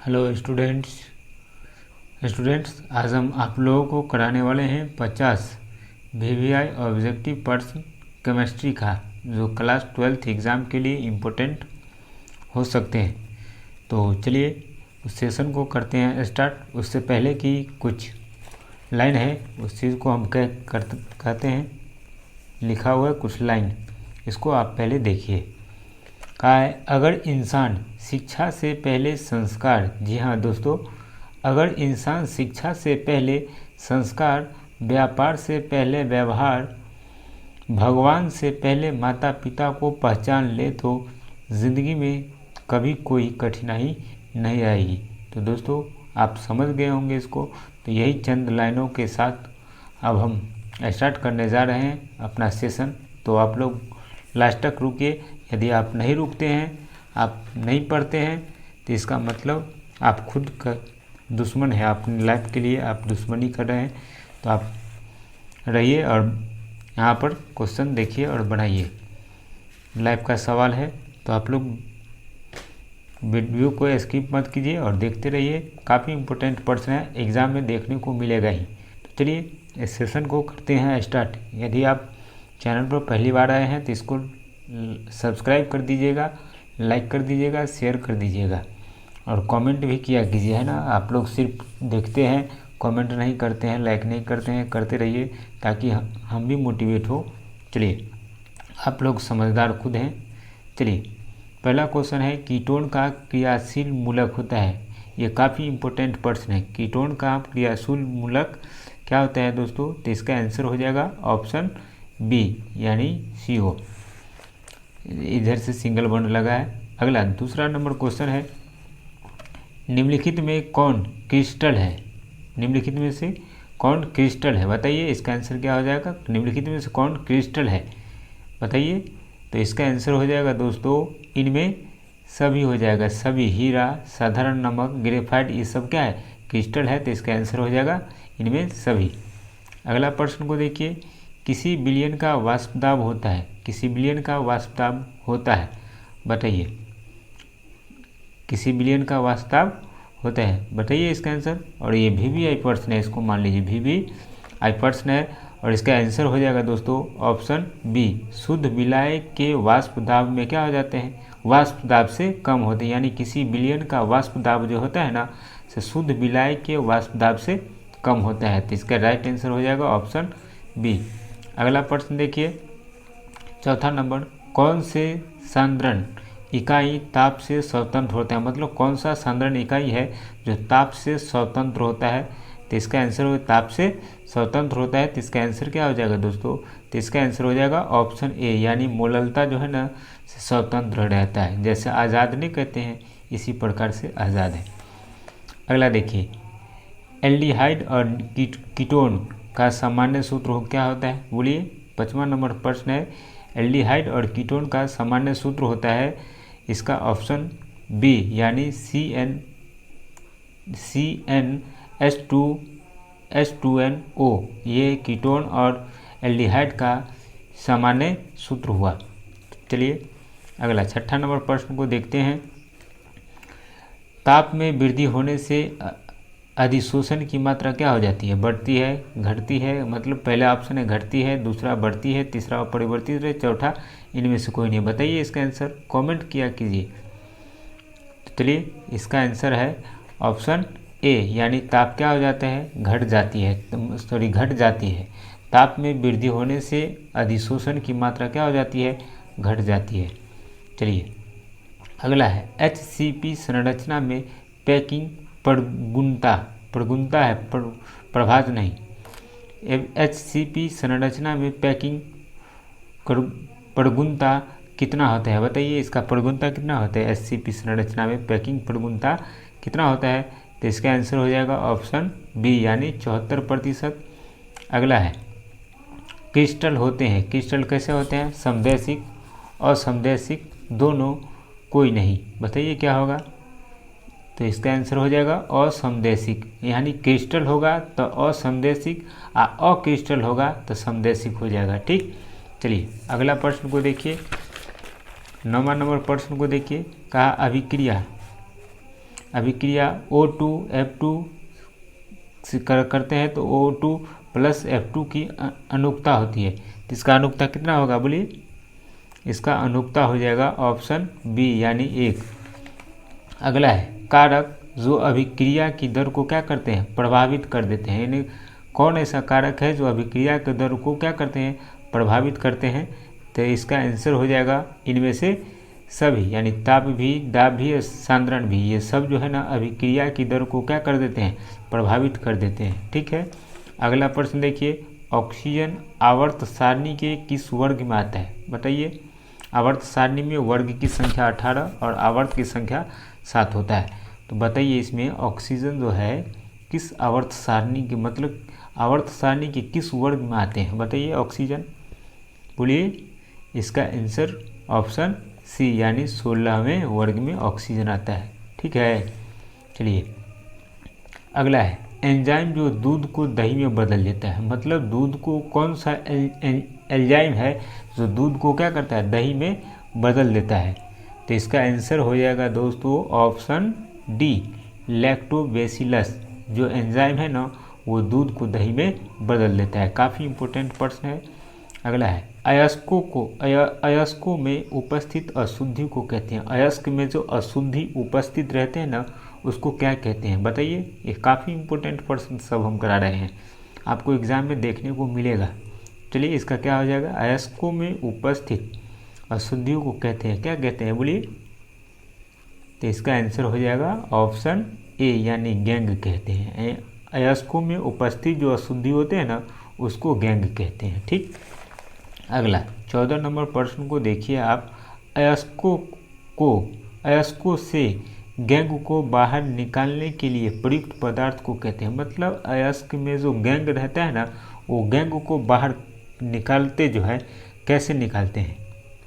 Hello students आज हम आप लोगों को कराने वाले हैं 50 VVI ऑब्जेक्टिव प्रश्न केमिस्ट्री का, जो क्लास 12th एग्ज़ाम के लिए इम्पोर्टेंट हो सकते हैं। तो चलिए उस सेशन को करते हैं स्टार्ट। उससे पहले की कुछ लाइन है, उस चीज़ को हम कहते हैं, लिखा हुआ है कुछ लाइन, इसको आप पहले देखिए। कहा है अगर इंसान शिक्षा से पहले संस्कार, जी हाँ दोस्तों, अगर इंसान शिक्षा से पहले संस्कार, व्यापार से पहले व्यवहार, भगवान से पहले माता पिता को पहचान ले तो ज़िंदगी में कभी कोई कठिनाई नहीं आएगी। तो दोस्तों आप समझ गए होंगे इसको। तो यही चंद लाइनों के साथ अब हम स्टार्ट करने जा रहे हैं अपना सेशन। तो आप लोग लास्ट तक रुकिए। यदि आप नहीं रुकते हैं, आप नहीं पढ़ते हैं, तो इसका मतलब आप खुद का दुश्मन है, अपनी लाइफ के लिए आप दुश्मनी कर रहे हैं। तो आप रहिए और यहाँ पर क्वेश्चन देखिए और बनाइए। लाइफ का सवाल है, तो आप लोग वीडियो को स्किप मत कीजिए और देखते रहिए। काफ़ी इम्पोर्टेंट प्रश्न है, एग्ज़ाम में देखने को मिलेगा ही। तो चलिए इस सेशन को करते हैं स्टार्ट। यदि आप चैनल पर पहली बार आए हैं तो इसको सब्सक्राइब कर दीजिएगा, लाइक कर दीजिएगा, शेयर कर दीजिएगा और कमेंट भी किया कीजिए, है ना। आप लोग सिर्फ देखते हैं, कमेंट नहीं करते हैं, लाइक नहीं करते हैं, करते रहिए ताकि हम भी मोटिवेट हो। चलिए आप लोग समझदार खुद हैं। चलिए पहला क्वेश्चन है, कीटोन का क्रियाशील मूलक होता है। ये काफ़ी इम्पोर्टेंट प्रश्न है। कीटोन का क्रियाशील मूलक क्या होता है दोस्तों? तो इसका आंसर हो जाएगा ऑप्शन बी यानी CO। इधर से सिंगल बॉन्ड लगा है। अगला दूसरा नंबर क्वेश्चन है, निम्नलिखित में कौन क्रिस्टल है? निम्नलिखित में से कौन क्रिस्टल है? बताइए इसका आंसर क्या हो जाएगा। निम्नलिखित में से कौन क्रिस्टल है बताइए। तो इसका आंसर हो जाएगा दोस्तों, इनमें सभी हो जाएगा। सभी, हीरा, साधारण नमक, ग्रेफाइट, ये सब क्या है? क्रिस्टल है। तो इसका आंसर हो जाएगा इनमें सभी। अगला प्रश्न को देखिए, किसी विलयन का वाष्प दाब होता है। किसी विलयन का वाष्प दाब होता है, बताइए। किसी विलयन का वाष्प दाब होता है, बताइए इसका आंसर। और ये VVI प्रश्न है, इसको मान लीजिए VVI प्रश्न है और इसका आंसर हो जाएगा दोस्तों ऑप्शन बी। शुद्ध विलय के वाष्प दाब में क्या हो जाते हैं? वाष्प दाब से कम होते हैं। यानी किसी विलयन का वाष्प दाब जो होता है ना, से शुद्ध विलय के वाष्प दाब से कम होता है। तो इसका राइट आंसर हो जाएगा ऑप्शन बी। अगला प्रश्न देखिए, चौथा नंबर, कौन से सांद्रण इकाई ताप से स्वतंत्र होता है? मतलब कौन सा सांद्रण इकाई है जो ताप से स्वतंत्र होता है? तो इसका आंसर हो, ताप से स्वतंत्र होता है। तो इसका आंसर क्या हो जाएगा दोस्तों? तो इसका आंसर हो जाएगा ऑप्शन ए यानी मोललता जो है ना, स्वतंत्र रहता है। जैसे आज़ाद नहीं कहते हैं, इसी प्रकार से आज़ाद है। अगला देखिए, एल्डिहाइड और कीटोन का सामान्य सूत्र क्या होता है? बोलिए। 5वां नंबर प्रश्न है, एल्डिहाइड और कीटोन का सामान्य सूत्र होता है, इसका ऑप्शन बी यानी CnH2SO। ये कीटोन और एल्डिहाइड का सामान्य सूत्र हुआ। चलिए अगला 6ठा नंबर प्रश्न को देखते हैं, ताप में वृद्धि होने से अधिशोषण की मात्रा क्या हो जाती है? बढ़ती है, घटती है? मतलब पहला ऑप्शन है घटती है, दूसरा बढ़ती है, तीसरा परिवर्तित है, चौथा इनमें से कोई नहीं। बताइए इसका आंसर, कमेंट किया कीजिए। तो चलिए इसका आंसर है ऑप्शन ए यानी ताप क्या हो जाता है? घट जाती है, घट जाती है। ताप में वृद्धि होने से अधिशोषण की मात्रा क्या हो जाती है? घट जाती है। चलिए अगला है, HCP संरचना में पैकिंग प्रगुणता है, प्रभाज नहीं। HCP संरचना में पैकिंग प्रगुणता कितना होता है? बताइए इसका प्रगुणता कितना होता है? HCP संरचना में पैकिंग प्रगुणता कितना होता है? तो इसका आंसर हो जाएगा ऑप्शन बी यानी 74%। अगला है, क्रिस्टल होते हैं। क्रिस्टल कैसे होते हैं? समदैशिक और समदैशिक दोनों, कोई नहीं। बताइए क्या होगा? तो इसका आंसर हो जाएगा असमदैशिक। यानी क्रिस्टल होगा तो असमदैशिक, अक्रिस्टल होगा तो समदैशिक हो जाएगा। ठीक, चलिए अगला प्रश्न को देखिए, 9वां नंबर प्रश्न को देखिए। कहा अभिक्रिया O2 F2 से करते हैं तो O2 प्लस F2 की अनुकता होती है। तो इसका अनुकता कितना होगा बोलिए? इसका अनुकता हो जाएगा ऑप्शन बी यानी 1। अगला है कारक जो अभिक्रिया की दर को क्या करते हैं? प्रभावित कर देते हैं। यानी कौन ऐसा कारक है जो अभिक्रिया की दर को क्या करते हैं? प्रभावित करते हैं। तो इसका आंसर हो जाएगा इनमें से सभी, यानी ताप भी, दाब भी, सांद्रण भी, ये सब जो है ना अभिक्रिया की दर को क्या कर देते हैं? प्रभावित कर देते हैं। ठीक है। अगला प्रश्न देखिए, ऑक्सीजन आवर्त सारणी के किस वर्ग में आता है? बताइए। आवर्त सारणी में वर्ग की संख्या 18 और आवर्त की संख्या 7 होता है। तो बताइए इसमें ऑक्सीजन जो है किस आवर्त सारणी के, मतलब आवर्त सारणी के किस वर्ग में आते हैं? बताइए ऑक्सीजन, बोलिए। इसका आंसर ऑप्शन सी यानी 16वें वर्ग में ऑक्सीजन आता है। ठीक है। चलिए अगला है एंजाइम जो दूध को दही में बदल देता है। मतलब दूध को कौन सा एंजाइम है जो दूध को क्या करता है? दही में बदल देता है। तो इसका आंसर हो जाएगा दोस्तों ऑप्शन डी लैक्टोबैसिलस। जो एंजाइम है ना वो दूध को दही में बदल देता है। काफ़ी इंपॉर्टेंट प्रश्न है। अगला है अयस्कों में उपस्थित अशुद्धि को कहते हैं। अयस्क में जो अशुद्धि उपस्थित रहते हैं ना उसको क्या कहते हैं? बताइए। ये काफ़ी इंपॉर्टेंट प्रश्न सब हम करा रहे हैं, आपको एग्जाम में देखने को मिलेगा। चलिए इसका क्या हो जाएगा? अयस्कों में उपस्थित अशुद्धियों को कहते हैं, क्या कहते हैं बोलिए? तो इसका आंसर हो जाएगा ऑप्शन ए यानी गैंग कहते हैं। अयस्कों में उपस्थित जो अशुद्धि होते हैं ना उसको गैंग कहते हैं। ठीक। अगला 14 नंबर प्रश्न को देखिए आप। अयस्कों से गैंग को बाहर निकालने के लिए प्रयुक्त पदार्थ को कहते हैं। मतलब अयस्क में जो गैंग रहता है ना वो गैंग को बाहर निकालते जो है कैसे निकालते हैं?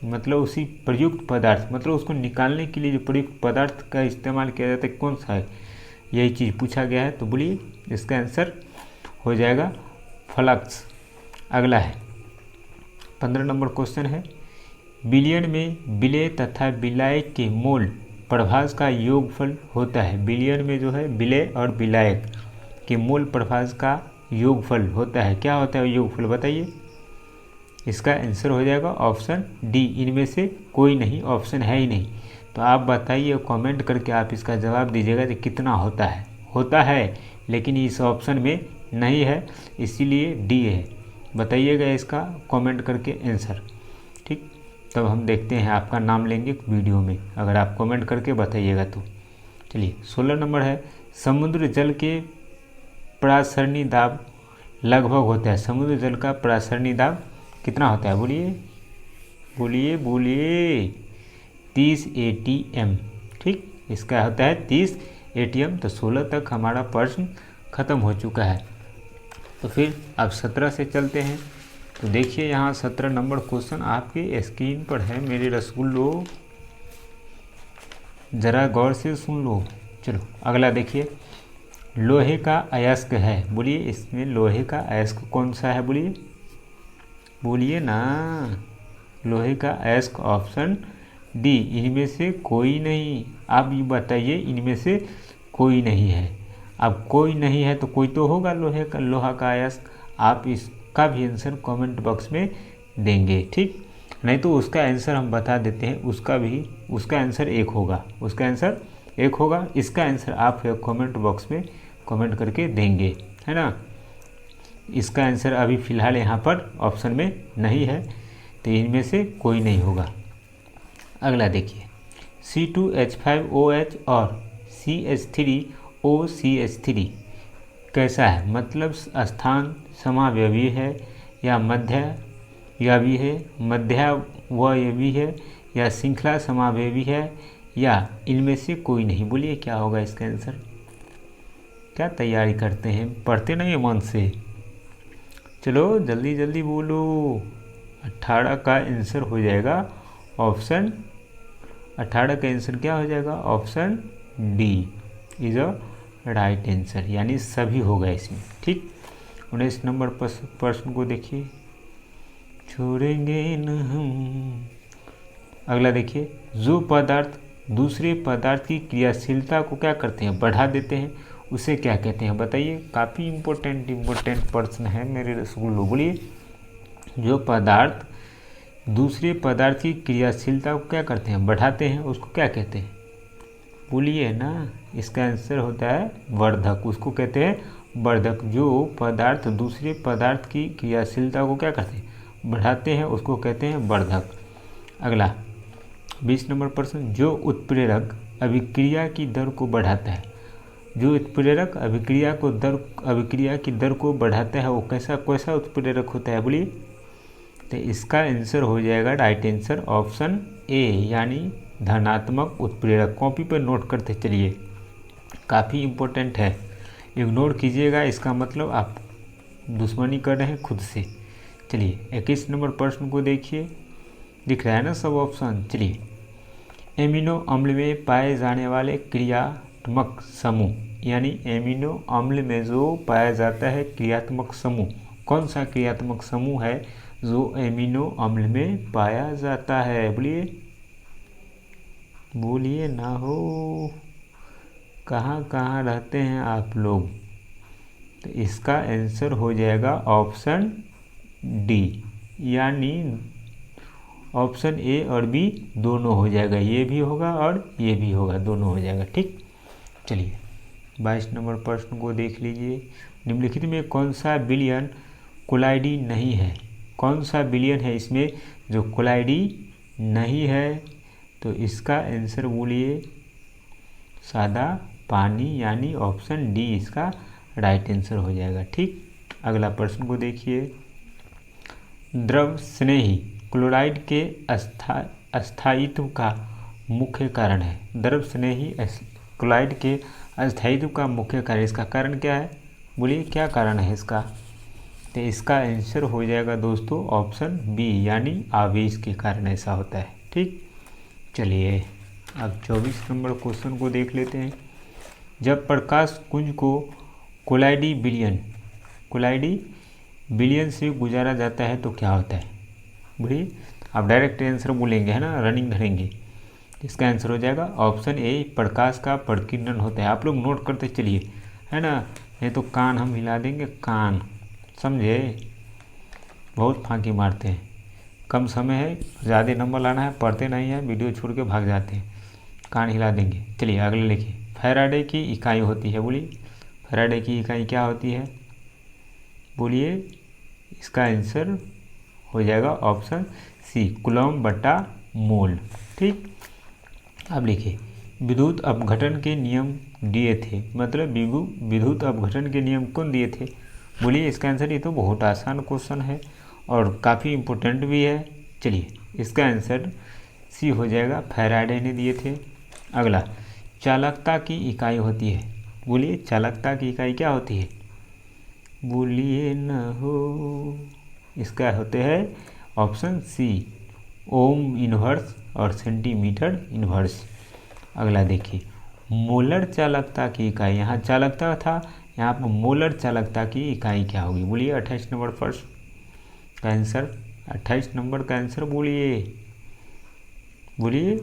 मतलब उसी प्रयुक्त पदार्थ, मतलब उसको निकालने के लिए जो प्रयुक्त पदार्थ का इस्तेमाल किया जाता है कौन सा है? यही चीज़ पूछा गया है। तो बोलिए इसका आंसर हो जाएगा फ्लक्स। अगला है 15 नंबर क्वेश्चन है, विलयन में विलेय तथा विलायक के मोल प्रभाज का योगफल होता है। विलयन में जो है विलेय और विलायक के मोल प्रभाज का योगफल होता है। क्या होता है योगफल? बताइए। इसका आंसर हो जाएगा ऑप्शन डी, इनमें से कोई नहीं, ऑप्शन है ही नहीं। तो आप बताइए, कमेंट करके आप इसका जवाब दीजिएगा कि कितना होता है। होता है लेकिन इस ऑप्शन में नहीं है, इसीलिए डी है। बताइएगा इसका कमेंट करके आंसर। ठीक। तब हम देखते हैं, आपका नाम लेंगे वीडियो में अगर आप कमेंट करके बताइएगा तो। चलिए 16 नंबर है, समुद्र जल के प्रासरणी दाब लगभग होता है। समुद्र जल का प्रासरणी दाब कितना होता है? बोलिए बोलिए बोलिए। 30 ATM। ठीक। इसका होता है 30 ATM। तो 16 तक हमारा प्रश्न खत्म हो चुका है। तो फिर अब 17 से चलते हैं। तो देखिए यहाँ 17 नंबर क्वेश्चन आपके स्क्रीन पर है मेरे रसगुल्लो, ज़रा गौर से सुन लो। चलो अगला देखिए, लोहे का अयस्क है। बोलिए इसमें लोहे का अयस्क कौन सा है? बोलिए बोलिए ना। लोहे का अयस्क ऑप्शन डी, इनमें से कोई नहीं। आप ये बताइए, इनमें से कोई नहीं है। अब कोई नहीं है तो कोई तो होगा लोहा का अयस्क। आप इसका भी आंसर कमेंट बॉक्स में देंगे। ठीक। नहीं तो उसका आंसर हम बता देते हैं, उसका आंसर एक होगा। उसका आंसर एक होगा। इसका आंसर आप कमेंट बॉक्स में कमेंट करके देंगे, है ना। इसका आंसर अभी फ़िलहाल यहाँ पर ऑप्शन में नहीं है, तो इनमें से कोई नहीं होगा। अगला देखिए, C2H5OH और CH3OCH3 कैसा है? मतलब स्थान समावयवी है या मध्यवयवी है, मध्यावयवी है या श्रृंखला समावयवी है या इनमें से कोई नहीं। बोलिए क्या होगा इसका आंसर? क्या तैयारी करते हैं? पढ़ते नहीं मन से? चलो जल्दी जल्दी बोलो। 18 का आंसर हो जाएगा ऑप्शन, 18 का आंसर क्या हो जाएगा? Option D is a right answer, यानी सभी होगा इसमें। ठीक। 19 नंबर प्रश्न को देखिए, छोड़ेंगे न हम। अगला देखिए, जो पदार्थ दूसरे पदार्थ की क्रियाशीलता को क्या करते हैं, बढ़ा देते हैं, उसे क्या कहते हैं बताइए। काफ़ी इम्पोर्टेंट प्रश्न है मेरे रसगुल्लो। बोलिए, जो पदार्थ दूसरे पदार्थ की क्रियाशीलता को क्या करते हैं, बढ़ाते हैं, उसको क्या कहते हैं, बोलिए ना। इसका आंसर होता है वर्धक, उसको कहते हैं वर्धक। जो पदार्थ दूसरे पदार्थ की क्रियाशीलता को क्या करते हैं, बढ़ाते हैं, उसको कहते हैं वर्धक। अगला 20 नंबर प्रश्न, जो उत्प्रेरक अभिक्रिया की दर को बढ़ाता है, जो उत्प्रेरक अभिक्रिया की दर को बढ़ाता है, वो कैसा उत्प्रेरक होता है, बोलिए। तो इसका आंसर हो जाएगा राइट आंसर ऑप्शन ए, यानी धनात्मक उत्प्रेरक। कॉपी पर नोट करते चलिए, काफ़ी इम्पोर्टेंट है, इग्नोर कीजिएगा, इसका मतलब आप दुश्मनी कर रहे हैं खुद से। चलिए 21 नंबर प्रश्न को देखिए, दिख रहा है ना सब ऑप्शन। चलिए, एमिनो अम्ल में पाए जाने वाले क्रियात्मक समूह, यानी एमिनो अम्ल में जो पाया जाता है क्रियात्मक समूह, कौन सा क्रियात्मक समूह है जो एमिनो अम्ल में पाया जाता है, बोलिए ना हो, कहाँ कहाँ रहते हैं आप लोग। तो इसका आंसर हो जाएगा ऑप्शन डी, यानी ऑप्शन ए और बी दोनों हो जाएगा, ये भी होगा और ये भी होगा, दोनों हो जाएगा, ठीक। चलिए 22 नंबर प्रश्न को देख लीजिए, निम्नलिखित में कौन सा विलयन कोलाइडी नहीं है, कौन सा विलयन है इसमें जो कोलाइडी नहीं है, तो इसका आंसर बोलिए सादा पानी, यानी ऑप्शन डी इसका राइट आंसर हो जाएगा, ठीक। अगला प्रश्न को देखिए, द्रव स्नेही क्लोराइड के अस्थायित्व का मुख्य कारण है, द्रव स्नेही क्लोराइड के अस्थायित्व का मुख्य कारण, इसका कारण क्या है, बोलिए क्या कारण है इसका। तो इसका आंसर हो जाएगा दोस्तों ऑप्शन बी, यानी आवेश के कारण ऐसा होता है, ठीक। चलिए अब 24 नंबर क्वेश्चन को देख लेते हैं। जब प्रकाश पुंज को कोलाइडी विलयन से गुजारा जाता है तो क्या होता है, बोलिए। आप डायरेक्ट आंसर बोलेंगे, है ना, रनिंग धरेंगे। इसका आंसर हो जाएगा ऑप्शन ए, प्रकाश का प्रकीर्णन होता है। आप लोग नोट करते चलिए, है ना, नहीं तो कान हम हिला देंगे, कान, समझे, बहुत फांकी मारते हैं। कम समय है, ज़्यादा नंबर लाना है, पढ़ते नहीं है, वीडियो छोड़ के भाग जाते हैं, कान हिला देंगे। चलिए अगले लिखिए, फैराडे की इकाई होती है, बोलिए फैराडे की इकाई क्या होती है, बोलिए। इसका आंसर हो जाएगा ऑप्शन सी, कूलम बटा मोल, ठीक। अब लिखिए, विद्युत अपघटन के नियम दिए थे, मतलब विद्युत अपघटन के नियम कौन दिए थे, बोलिए। इसका आंसर, ये तो बहुत आसान क्वेश्चन है और काफ़ी इम्पोर्टेंट भी है। चलिए इसका आंसर सी हो जाएगा, फैराडे ने दिए थे। अगला, चालकता की इकाई होती है, बोलिए चालकता की इकाई क्या होती है, बोलिए न हो। इसका होते हैं ऑप्शन सी, ओम इनवर्स और सेंटीमीटर इनवर्स। अगला देखिए, मोलर चालकता की इकाई, यहाँ चालकता था, यहाँ पर मोलर चालकता की इकाई क्या होगी, बोलिए। 28 नंबर फर्स्ट का आंसर, 28 नंबर का आंसर बोलिए।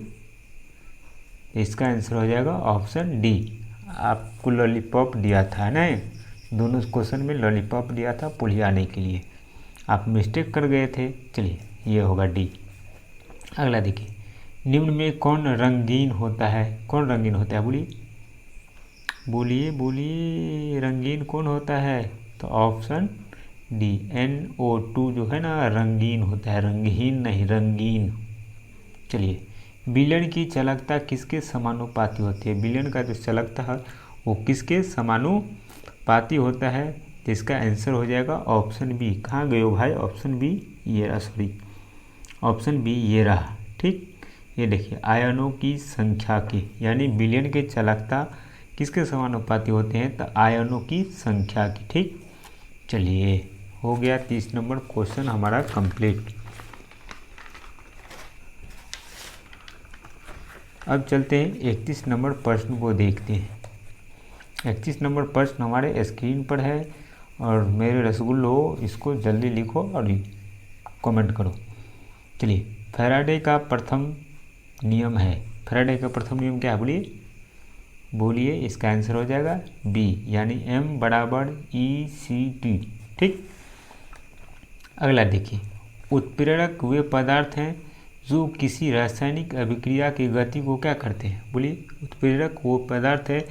इसका आंसर हो जाएगा ऑप्शन डी। आपको लॉलीपॉप दिया था ना, दोनों क्वेश्चन में लॉलीपॉप दिया था पुलियाने के लिए, आप मिस्टेक कर गए थे। चलिए ये होगा डी। अगला देखिए, निम्न में कौन रंगीन होता है, कौन रंगीन होता है, बोलिए रंगीन कौन होता है, तो ऑप्शन डी, NO2 जो है ना रंगीन होता है, रंगहीन नहीं, रंगीन। चलिए, विलयन की चालकता किसके समानुपाती होती है, विलयन का जो चालकता है वो किसके समानुपाती होता है, तो इसका आंसर हो जाएगा ऑप्शन बी। कहाँ गए हो भाई, ऑप्शन बी ये रहा, सॉरी ऑप्शन बी ये रहा, ठीक। ये देखिए, आयनों की संख्या की, यानी विलयन के चालकता किसके समानुपाती होते हैं, तो आयनों की संख्या की, ठीक। चलिए हो गया 30 नंबर क्वेश्चन हमारा कंप्लीट। अब चलते हैं 31 नंबर प्रश्न को देखते हैं। 31 नंबर प्रश्न हमारे स्क्रीन पर है और मेरे रसगुल्लो इसको जल्दी लिखो और कमेंट करो। चलिए, फैराडे का प्रथम नियम है, फैराडे का प्रथम नियम क्या है बोलिए। इसका आंसर हो जाएगा बी, यानी m बराबर ECT। ठीक, अगला देखिए, उत्प्रेरक वे पदार्थ हैं जो किसी रासायनिक अभिक्रिया की गति को क्या करते हैं बोलिए। उत्प्रेरक वो पदार्थ है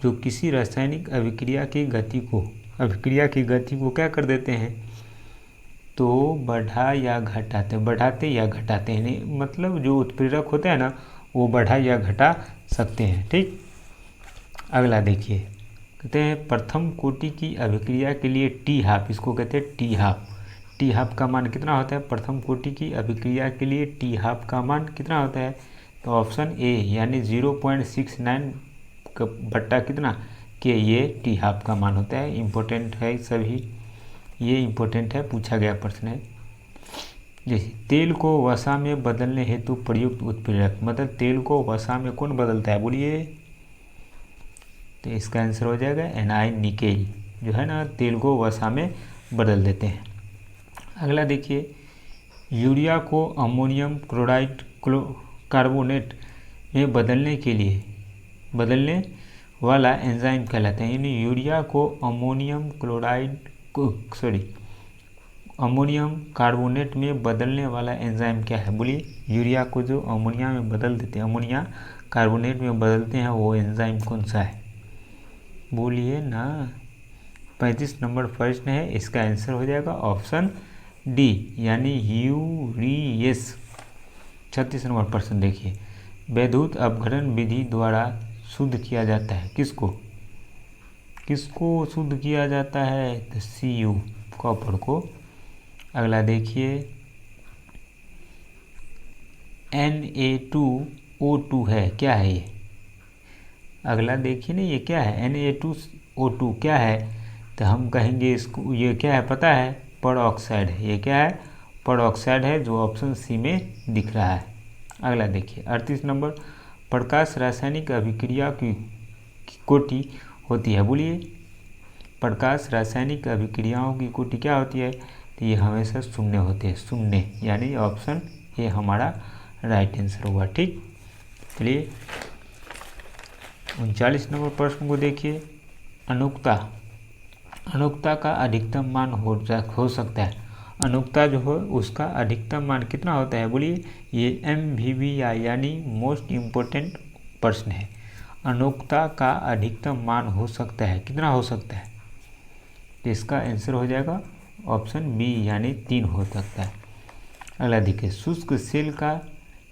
जो किसी रासायनिक अभिक्रिया की गति को क्या कर देते हैं, तो बढ़ाते या घटाते हैं। मतलब जो उत्प्रेरक होते हैं ना, वो बढ़ा या घटा सकते हैं। ठीक, अगला देखिए, कहते हैं प्रथम कोटि की अभिक्रिया के लिए टी हाफ, इसको कहते हैं टी हाफ। टी हाफ का मान कितना होता है, प्रथम कोटि की अभिक्रिया के लिए टी हाफ का मान कितना होता है, तो ऑप्शन ए यानी 0.69 बट्टा कितना के, ये टी हाफ का मान होता है। इम्पोर्टेंट है सभी, ये इम्पोर्टेंट है, पूछा गया प्रश्न है। जैसे तेल को वसा में बदलने हेतु प्रयुक्त उत्प्रेरक, मतलब तेल को वसा में कौन बदलता है बोलिए, तो इसका आंसर हो जाएगा NI निकेल, जो है ना तेल को वसा में बदल देते हैं। अगला देखिए, यूरिया को अमोनियम क्लोराइड कार्बोनेट में बदलने वाला एंजाइम कहलाता है। यानी यूरिया को अमोनियम कार्बोनेट में बदलने वाला एंजाइम क्या है बोलिए। यूरिया को जो अमोनिया में बदल देते हैं, अमोनिया कार्बोनेट में बदलते हैं, वो एंजाइम कौन सा है बोलिए ना। 35 नंबर प्रश्न है, इसका आंसर हो जाएगा ऑप्शन डी, यानी यूरियस। 36 नंबर प्रश्न देखिए, वैद्युत अपघटन विधि द्वारा शुद्ध किया जाता है किसको शुद्ध किया जाता है, तो Cu कॉपर को। अगला देखिए, Na2O2 है, क्या है ये। अगला देखिए ना, ये क्या है, Na2O2 क्या है, तो हम कहेंगे इसको, ये क्या है पता है, परऑक्साइड है। ये क्या है, परऑक्साइड है, जो ऑप्शन सी में दिख रहा है। अगला देखिए, 38 नंबर, प्रकाश रासायनिक अभिक्रिया की कोटि होती है बोलिए। प्रकाश रासायनिक अभिक्रियाओं की कोटि क्या होती है, तो ये हमेशा शून्य होते हैं, शून्य, यानी ऑप्शन ये हमारा राइट आंसर होगा। ठीक, चलिए 39 नंबर प्रश्न को देखिए, अनुकता का अधिकतम मान हो सकता है। अनुकता जो हो उसका अधिकतम मान कितना होता है बोलिए। ये MVVI यानी मोस्ट इम्पोर्टेंट प्रश्न है। अनुकता का अधिकतम मान हो सकता है, कितना हो सकता है, तो इसका आंसर हो जाएगा ऑप्शन बी, यानी 3 हो सकता है। अगला देखिए, शुष्क सेल का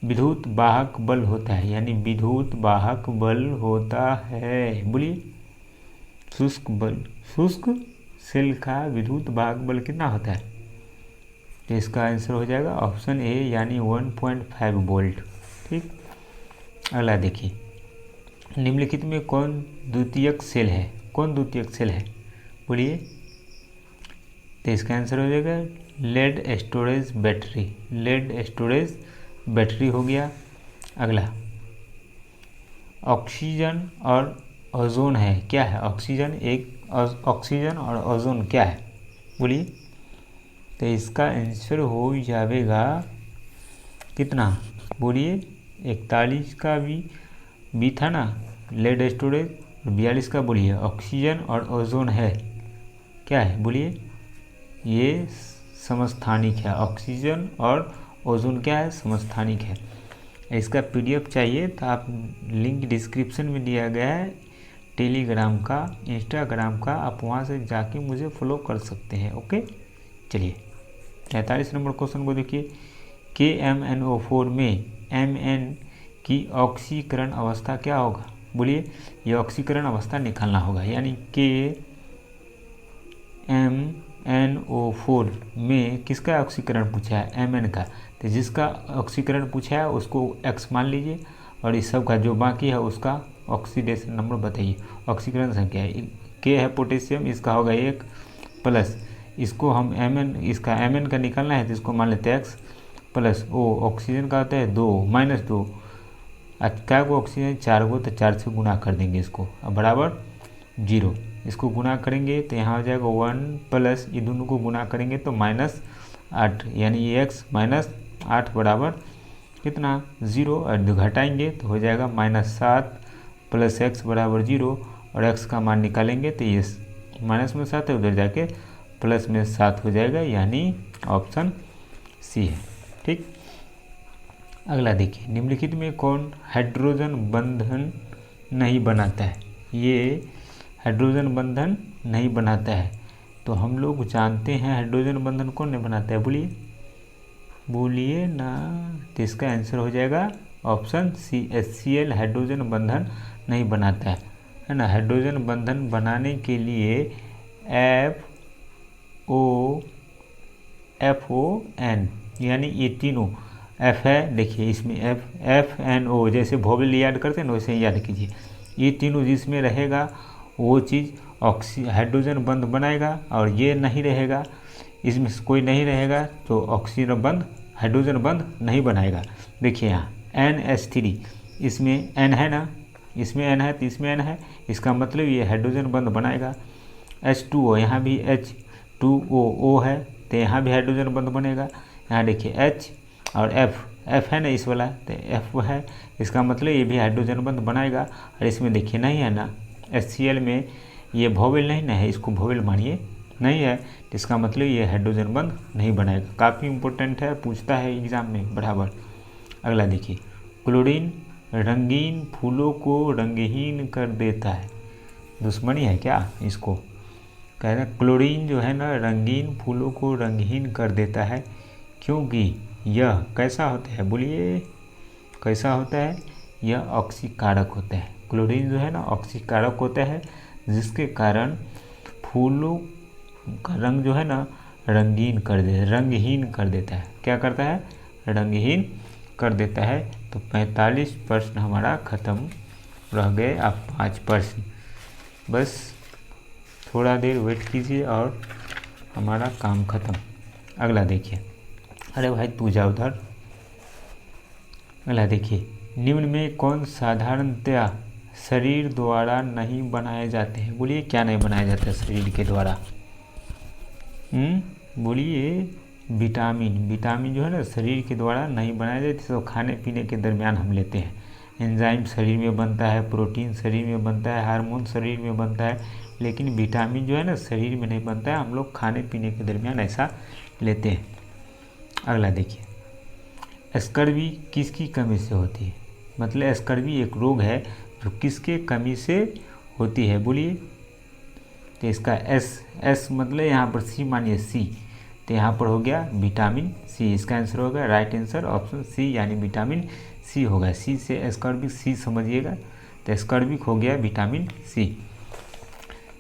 विद्युत वाहक बल होता है, यानी विद्युत वाहक बल होता है बोलिए। शुष्क सेल का विद्युत वाहक बल कितना होता है, तो इसका आंसर हो जाएगा ऑप्शन ए, यानी 1.5 वोल्ट। ठीक, अगला देखिए, निम्नलिखित में कौन द्वितीयक सेल है बोलिए, तो इसका आंसर हो जाएगा लेड स्टोरेज बैटरी हो गया। अगला, ऑक्सीजन और ओजोन है, क्या है ऑक्सीजन और ओजोन क्या है बोलिए, तो इसका आंसर हो जाएगा कितना बोलिए, 41 का भी था ना लेड स्टोरेज, 42 का बोलिए। ऑक्सीजन और ओजोन है, क्या है बोलिए, ये समस्थानिक है। ऑक्सीजन और ओजोन क्या है, समस्थानिक है। इसका PDF चाहिए तो आप लिंक डिस्क्रिप्शन में दिया गया है, टेलीग्राम का, इंस्टाग्राम का, आप वहाँ से जाके मुझे फॉलो कर सकते हैं। ओके, चलिए 43 नंबर क्वेश्चन को देखिए, KMnO4 में Mn की ऑक्सीकरण अवस्था क्या होगा बोलिए। ये ऑक्सीकरण अवस्था निकालना होगा, यानी KMnO4 में किसका ऑक्सीकरण पूछा है, Mn का, तो जिसका ऑक्सीकरण पूछा है उसको X मान लीजिए, और इस सब का जो बाकी है उसका ऑक्सीडेशन नंबर बताइए। ऑक्सीकरण संख्या K है पोटेशियम, इसका होगा 1 प्लस, इसको हम इसका Mn का निकालना है तो इसको मान लेते हैं X प्लस O, ऑक्सीजन का होता है 2 माइनस 2, क्या को ऑक्सीजन 4 को, तो 4 से गुना कर देंगे इसको, अब बराबर 0। इसको गुना करेंगे तो यहाँ हो जाएगा 1 प्लस, ये दोनों को गुना करेंगे तो -8, यानी ये X -8 बराबर कितना 0 और घटाएंगे तो हो जाएगा -7 + x = 0 और x का मान निकालेंगे तो ये माइनस में 7 है, उधर जाके प्लस में 7 हो जाएगा, यानी ऑप्शन सी है। ठीक, अगला देखिए, निम्नलिखित में कौन हाइड्रोजन बंधन नहीं बनाता है? ये हाइड्रोजन बंधन नहीं बनाता है, तो हम लोग जानते हैं हाइड्रोजन बंधन कौन नहीं बनाता है, बोलिए ना। तो इसका आंसर हो जाएगा ऑप्शन सी, HCl हाइड्रोजन बंधन नहीं बनाता है ना। हाइड्रोजन बंधन बनाने के लिए FON यानी ये तीनों F है, देखिए इसमें FNO जैसे वोवेल याद करते हैं ना वैसे याद कीजिए। ये तीनों जिसमें रहेगा वो चीज़ हाइड्रोजन बंध बनाएगा, और ये नहीं रहेगा, इसमें कोई नहीं रहेगा तो ऑक्सीजन बंध हाइड्रोजन बंध नहीं बनाएगा। देखिए यहाँ NH3 इसमें N है ना, इसमें N है तो इसमें N है, इसका मतलब ये हाइड्रोजन बंध बनाएगा। H2O यहाँ भी H2O है तो यहाँ भी हाइड्रोजन बंध बनेगा। यहाँ देखिए H और F है ना इस वाला, तो F है, इसका मतलब ये भी हाइड्रोजन बंध बनाएगा। और इसमें देखिए नहीं है ना, HCl में ये वोवेल नहीं ना है, इसको वोवेल मानिए नहीं है, तो इसका मतलब ये हाइड्रोजन बंध नहीं बनाएगा। काफ़ी इंपॉर्टेंट है, पूछता है एग्जाम में बराबर। अगला देखिए, क्लोरीन रंगीन फूलों को रंगहीन कर देता है, दुश्मनी है क्या इसको? कह रहे हैं क्लोरीन जो है ना रंगीन फूलों को रंगहीन कर देता है, क्योंकि यह कैसा होता है, बोलिए कैसा होता है? यह ऑक्सीकारक होता है। क्लोरीन जो है ना ऑक्सीकारक होता है, जिसके कारण फूलों का रंग जो है ना रंगहीन कर देता है। क्या करता है? रंगहीन कर देता है। तो 45 प्रश्न हमारा ख़त्म, रह गए अब 5 प्रश्न। बस थोड़ा देर वेट कीजिए और हमारा काम ख़त्म। अगला देखिए, अरे भाई तू जा उधर। अगला देखिए, निम्न में कौन साधारणतया शरीर द्वारा नहीं बनाए जाते हैं? बोलिए क्या नहीं बनाया जाता है शरीर के द्वारा? बोलिए विटामिन जो है ना शरीर के द्वारा नहीं बनाए जाते, तो खाने पीने के दरमियान हम लेते हैं। एंजाइम शरीर में बनता है, प्रोटीन शरीर में बनता है, हार्मोन शरीर में बनता है, लेकिन विटामिन जो है ना शरीर में नहीं बनता है, हम लोग खाने पीने के दरमियान ऐसा लेते हैं। अगला देखिए, स्कर्वी किसकी कमी से होती है? मतलब स्कर्वी एक रोग है जो किसके कमी से होती है, बोलिए। तो इसका एस मतलब यहाँ पर सी मानिए सी, तो यहाँ पर हो गया विटामिन सी। इसका आंसर होगा राइट आंसर ऑप्शन सी, यानी विटामिन सी होगा। सी से स्कर्विक सी समझिएगा, तो स्कर्विक हो गया विटामिन सी।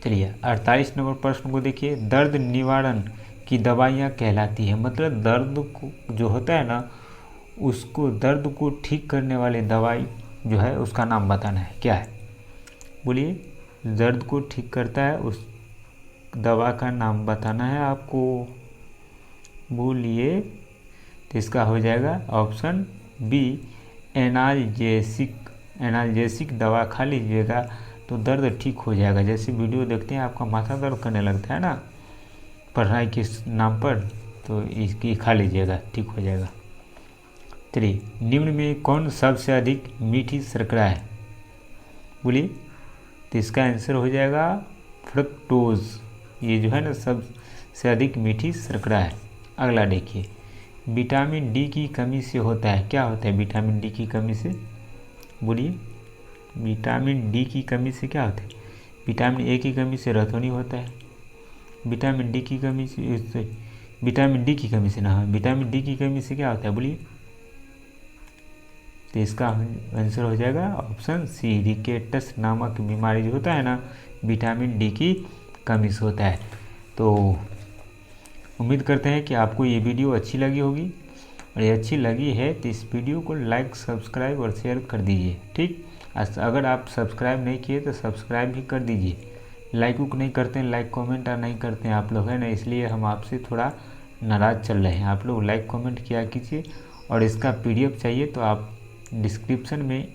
चलिए 48 नंबर प्रश्न को देखिए, दर्द निवारण की दवाइयाँ कहलाती है। मतलब दर्द को जो होता है ना उसको, दर्द को ठीक करने वाली दवाई जो है उसका नाम बताना है, क्या है? बोलिए, दर्द को ठीक करता है उस दवा का नाम बताना है आपको, बोलिए। तो इसका हो जाएगा ऑप्शन बी, एनाल्जेसिक दवा खा लीजिएगा तो दर्द ठीक हो जाएगा। जैसे वीडियो देखते हैं आपका माथा दर्द करने लगता है ना पढ़ाई के नाम पर, तो इसकी खा लीजिएगा, ठीक हो जाएगा। 3, निम्न में कौन सबसे अधिक मीठी शर्करा है? बोलिए। तो इसका आंसर हो जाएगा फ्रक्टोज, ये जो है ना सबसे अधिक मीठी शर्करा है। अगला देखिए, विटामिन डी की कमी से होता है, क्या होता है विटामिन डी की कमी से? बोलिए, विटामिन डी की कमी से क्या होता है? विटामिन ए की कमी से रतौनी होता है, विटामिन डी की कमी से विटामिन डी की कमी से ना, विटामिन डी की कमी से क्या होता है, बोलिए। तो इसका आंसर हो जाएगा ऑप्शन सी, रिकेटस नामक बीमारी जो होता है ना विटामिन डी की कमी से होता है। तो उम्मीद करते हैं कि आपको ये वीडियो अच्छी लगी होगी, और ये अच्छी लगी है तो इस वीडियो को लाइक, सब्सक्राइब और शेयर कर दीजिए, ठीक। अगर आप सब्सक्राइब नहीं किए तो सब्सक्राइब भी कर दीजिए। लाइक उक नहीं करते हैं, लाइक कमेंट नहीं करते हैं आप लोग, है ना, इसलिए हम आपसे थोड़ा नाराज़ चल रहे हैं। आप लोग लाइक कमेंट किया कीजिए। और इसका PDF चाहिए तो आप डिस्क्रिप्शन में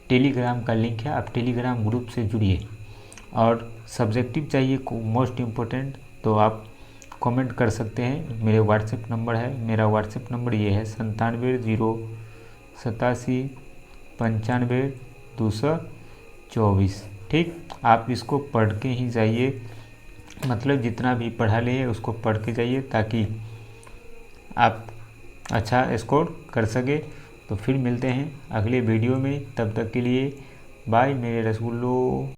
टेलीग्राम का लिंक है, आप टेलीग्राम ग्रुप से जुड़िए। और सब्जेक्टिव चाहिए मोस्ट इम्पोर्टेंट, तो आप कमेंट कर सकते हैं। मेरे व्हाट्सएप नंबर है, मेरा व्हाट्सएप नंबर ये है 9708795224। ठीक, आप इसको पढ़ के ही जाइए, मतलब जितना भी पढ़ा लिए उसको पढ़ के जाइए ताकि आप अच्छा स्कोर कर सके। तो फिर मिलते हैं अगले वीडियो में, तब तक के लिए बाय मेरे रसगुल्लों।